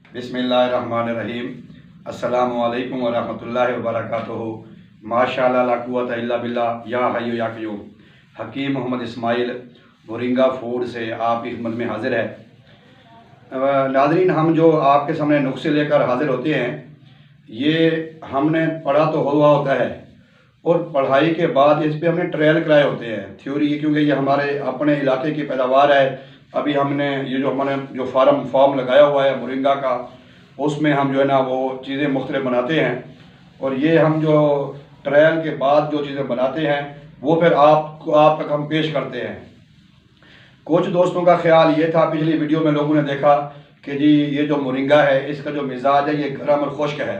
बिस्मिल्लाहिर्रहमानिर्रहीम। अस्सलामु अलैकुम वरहमतुल्लाहि वबरकातुहू। माशाअल्लाह ला कुव्वता इल्ला बिल्लाह या हय्यु या क़य्यूम। हकीम मोहम्मद इस्माइल मोरिंगा फूड से आपकी खिदमत में हाजिर है। नाज़रीन, हम जो आपके सामने नुस्खे लेकर हाजिर होते हैं, ये हमने पढ़ा तो हुआ होता है और पढ़ाई के बाद इस पर हमने ट्रायल कराए होते हैं, थ्योरी, क्योंकि ये हमारे अपने इलाके की पैदावार है। अभी हमने ये जो हमने जो फॉर्म लगाया हुआ है मोरिंगा का, उसमें हम जो है ना वो चीज़ें मुख्तलिफ बनाते हैं और ये हम जो ट्रायल के बाद जो चीज़ें बनाते हैं वो फिर आप तक हम पेश करते हैं। कुछ दोस्तों का ख्याल ये था, पिछली वीडियो में लोगों ने देखा कि जी ये जो मोरिंगा है इसका जो मिजाज है ये गर्म और खुश्क है।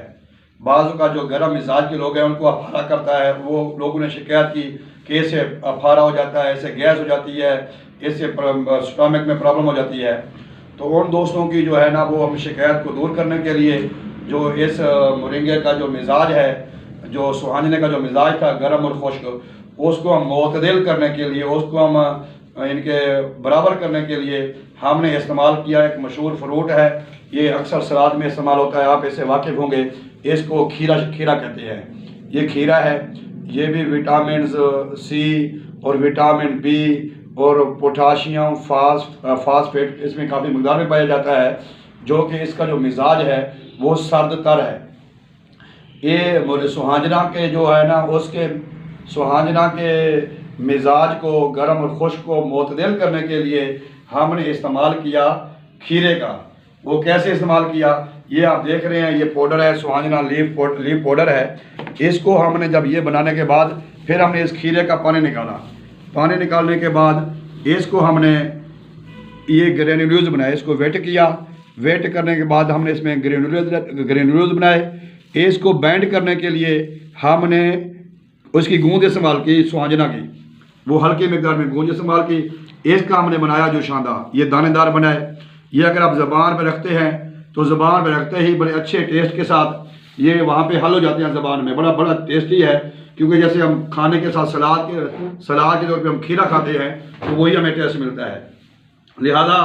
बाज़ का जो गर्म मिजाज के लोग हैं उनको अफारा करता है, वो लोगों ने शिकायत की कि इससे अफारा हो जाता है, इससे गैस हो जाती है, इससे स्टमक में प्रॉब्लम हो जाती है। तो उन दोस्तों की जो है ना वो हम शिकायत को दूर करने के लिए जो इस मोरिंगे का जो मिजाज है, जो सुहांजने का जो मिजाज था गर्म और खुश्क, उसको हम मुतदिल करने के लिए, उसको हम इनके बराबर करने के लिए हमने इस्तेमाल किया। एक मशहूर फ्रूट है, ये अक्सर सलाद में इस्तेमाल होता है, आप इससे वाकिफ़ होंगे, इसको खीरा कहते हैं। ये खीरा है, ये भी विटामिन सी और विटामिन बी और पोटाशियम फास्फेट इसमें काफ़ी मकदार में पाया जाता है, जो कि इसका जो मिजाज है वो सर्द तर है। ये सुहांजना के जो है ना उसके सुहांजना के मिजाज को गर्म और खुश्क को मुतदिल करने के लिए हमने इस्तेमाल किया खीरे का। वो कैसे इस्तेमाल किया, ये आप देख रहे हैं, ये पाउडर है, सुहांजना लीफ पाउडर है। इसको हमने जब ये बनाने के बाद फिर हमने इस खीरे का पानी निकाला। पानी निकालने के बाद इसको हमने ये ग्रेन्यूल्स बनाए, इसको वेट किया। वेट करने के बाद हमने इसमें ग्रेन्यूल्स बनाए। इसको बैंड करने के लिए हमने उसकी गूंद इस्तेमाल की, सुहांजना की, वो हल्की मकदार में गूंद इस्तेमाल की। इसका हमने बनाया जो शानदार, ये दानेदार बनाए। ये अगर आप ज़बान पर रखते हैं तो ज़बान पर रखते ही बड़े अच्छे टेस्ट के साथ ये वहाँ पे हल हो जाते हैं ज़बान में, बड़ा टेस्टी है। क्योंकि जैसे हम खाने के साथ सलाद के तौर पे हम खीरा खाते हैं तो वही हमें टेस्ट मिलता है। लिहाजा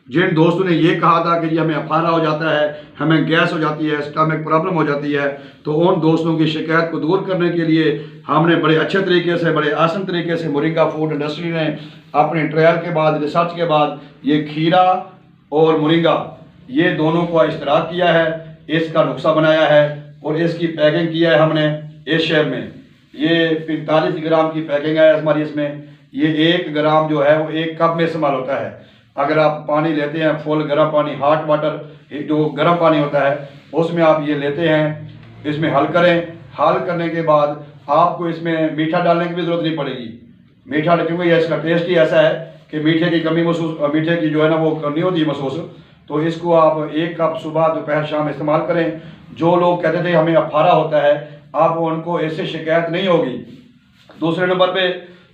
जिन दोस्तों ने ये कहा था कि जी हमें अफारा हो जाता है, हमें गैस हो जाती है, स्टमक प्रॉब्लम हो जाती है, तो उन दोस्तों की शिकायत को दूर करने के लिए हमने बड़े अच्छे तरीके से, बड़े आसान तरीके से मोरिंगा फूड इंडस्ट्री ने अपने ट्रायल के बाद, रिसर्च के बाद ये खीरा और मोरिंगा ये दोनों का इश्तराक किया है, इसका नुस्खा बनाया है और इसकी पैकिंग किया है हमने इस शेप में। ये 45 ग्राम की पैकिंग है हमारी इसमें। ये 1 ग्राम जो है वो 1 कप में इस्तेमाल होता है। अगर आप पानी लेते हैं फुल गर्म पानी, हॉट वाटर, जो गर्म पानी होता है उसमें आप ये लेते हैं, इसमें हल करें। हल करने के बाद आपको इसमें मीठा डालने की भी ज़रूरत नहीं पड़ेगी। मीठा क्योंकि इसका टेस्ट ही ऐसा है कि मीठे की कमी महसूस, मीठे की जो है ना वो नहीं होती महसूस। तो इसको आप 1 कप सुबह दोपहर शाम इस्तेमाल करें। जो लोग कहते थे हमें अफारा होता है, आप उनको इससे शिकायत नहीं होगी। दूसरे नंबर पे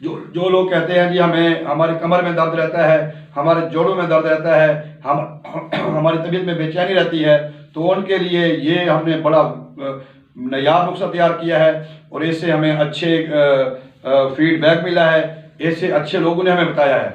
जो लोग कहते हैं जी हमें हमारी कमर में दर्द रहता है, हमारे जोड़ों में दर्द रहता है, हमारी तबीयत में बेचैनी रहती है, तो उनके लिए ये हमने बड़ा नायाब नुस्खा तैयार किया है और इससे हमें अच्छे फीडबैक मिला है, इससे अच्छे लोगों ने हमें बताया है।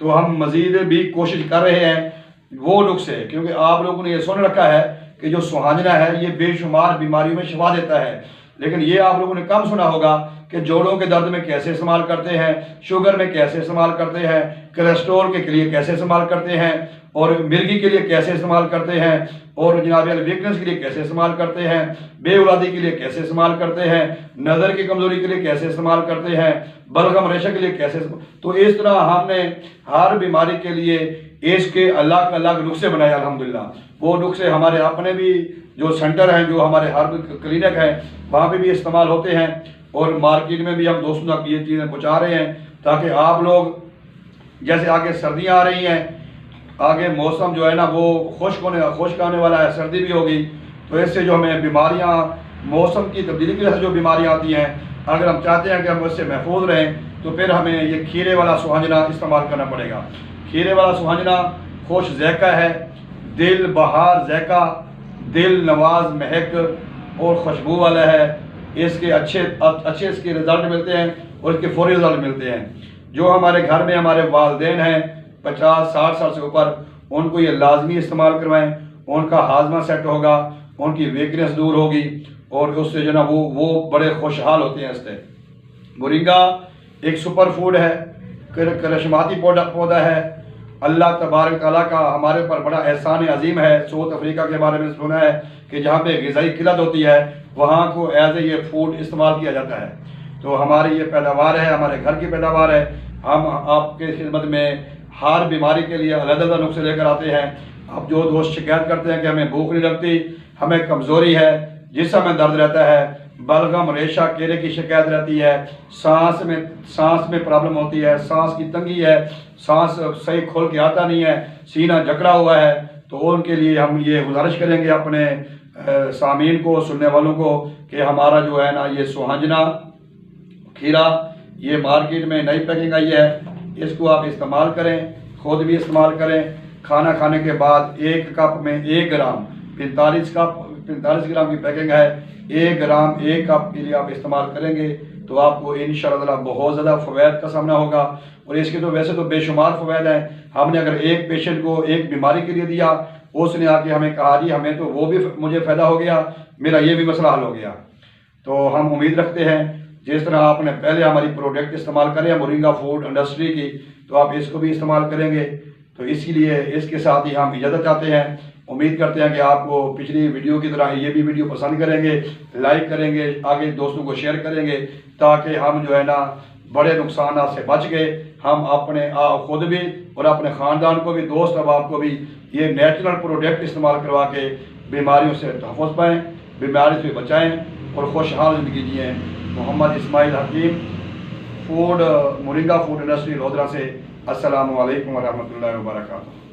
तो हम मज़ीद भी कोशिश कर रहे हैं वो नुस्खे, क्योंकि आप लोगों ने ये सुन रखा है कि जो सुहांजना है ये बेशुमार बीमारियों में शिफा देता है, लेकिन ये आप लोगों ने कम सुना होगा कि जोड़ों के दर्द में कैसे इस्तेमाल करते हैं, शुगर में कैसे इस्तेमाल करते हैं, कोलेस्ट्रॉल के लिए कैसे इस्तेमाल करते हैं, और मिर्गी के लिए कैसे इस्तेमाल करते हैं, और जनाब वीकनेस के लिए कैसे इस्तेमाल करते हैं, बेऔलादी के लिए कैसे इस्तेमाल करते हैं, नज़र की कमज़ोरी के लिए कैसे इस्तेमाल करते हैं, बलगम रेशा के लिए कैसे। तो इस तरह हमने हर बीमारी के लिए इसके अलग अलग नुस्खे बनाए अल्हम्दुलिल्लाह। वो नुस्खे हमारे अपने भी जो सेंटर हैं, जो हमारे हर्ब क्लिनिक हैं, वहाँ पे भी इस्तेमाल होते हैं और मार्केट में भी हम दोस्तों तक ये चीज़ें पहुँचा रहे हैं, ताकि आप लोग, जैसे आगे सर्दियाँ आ रही हैं, आगे मौसम जो है ना वो खुश्क आने वाला है, सर्दी भी होगी, तो इससे जो हमें बीमारियाँ, मौसम की तब्दीली की वजह से जो बीमारियाँ आती हैं, अगर हम चाहते हैं कि हम उससे महफूज रहें तो फिर हमें ये खीरे वाला सुहांजना इस्तेमाल करना पड़ेगा। खीरे वाला सुहांजना खुश ज़ैक़ा है, दिल बहार ज़ैक़ा, दिल नवाज महक और खुशबू वाला है। इसके अच्छे इसके रिज़ल्ट मिलते हैं और इसके फौरी रिज़ल्ट मिलते हैं। जो हमारे घर में हमारे वालिदैन हैं 50-60 साल से ऊपर, उनको ये लाजमी इस्तेमाल करवाएं। उनका हाजमा सेट होगा, उनकी वीकनेस दूर होगी और उससे जो ना वो बड़े खुशहाल होते हैं। इससे मोरिंगा एक सुपर फूड है, करिश्माती पौधा है। अल्लाह तबारक तआला का हमारे ऊपर बड़ा एहसान अजीम है। साउथ अफ्रीका के बारे में सुना है कि जहाँ पे ग़िज़ाई किल्लत होती है वहाँ को एज ए ये फूड इस्तेमाल किया जाता है। तो हमारी ये पैदावार है, हमारे घर की पैदावार है। हम आपके खिदमत में हर बीमारी के लिए अलग-अलग नुस्खे लेकर आते हैं। अब जो दोस्त शिकायत करते हैं कि हमें भूख नहीं लगती, हमें कमज़ोरी है, जिस्म में दर्द रहता है, बलगम रेशा केरे की शिकायत रहती है, सांस में प्रॉब्लम होती है, सांस की तंगी है, सांस सही खोल के आता नहीं है, सीना जकड़ा हुआ है, तो उनके लिए हम ये गुजारिश करेंगे अपने सामीन को, सुनने वालों को, कि हमारा जो है ना ये सुहांजना खीरा ये मार्केट में नई पैकिंग आई है, इसको आप इस्तेमाल करें, खुद भी इस्तेमाल करें। खाना खाने के बाद 1 कप में 1 ग्राम 45 ग्राम की पैकिंग है, 1 ग्राम 1 कप के लिए आप इस्तेमाल करेंगे तो आपको इंशाअल्लाह बहुत ज़्यादा फ़वैद का सामना होगा। और इसके तो वैसे तो बेशुमार फ़वैद हैं। हमने अगर एक पेशेंट को एक बीमारी के लिए दिया, उसने आके हमें कहा जी हमें तो वो भी मुझे फ़ायदा हो गया, मेरा ये भी मसला हल हो गया। तो हम उम्मीद रखते हैं जिस तरह आपने पहले हमारी प्रोडक्ट इस्तेमाल करें मोरिंगा फूड इंडस्ट्री की, तो आप इसको भी इस्तेमाल करेंगे। तो इसीलिए इसके साथ ही हम इजाज़त चाहते हैं। उम्मीद करते हैं कि आपको पिछली वीडियो की तरह ये भी वीडियो पसंद करेंगे, लाइक करेंगे, आगे दोस्तों को शेयर करेंगे, ताकि हम जो है ना बड़े नुकसान से बच गए, हम अपने खुद भी और अपने ख़ानदान को भी, दोस्त अहबाब को भी ये नेचुरल प्रोडक्ट इस्तेमाल करवा के बीमारियों से तहफ़्फ़ुज़ पाएँ, बीमारी से बचाएँ और खुशहाल ज़िंदगी जिएँ। मोहम्मद इस्माइल हकीम, मोरिंगा फूड इंडस्ट्री लोधरा से। अस्सलामु अलैकुम व रहमतुल्लाहि व बरकातुहू।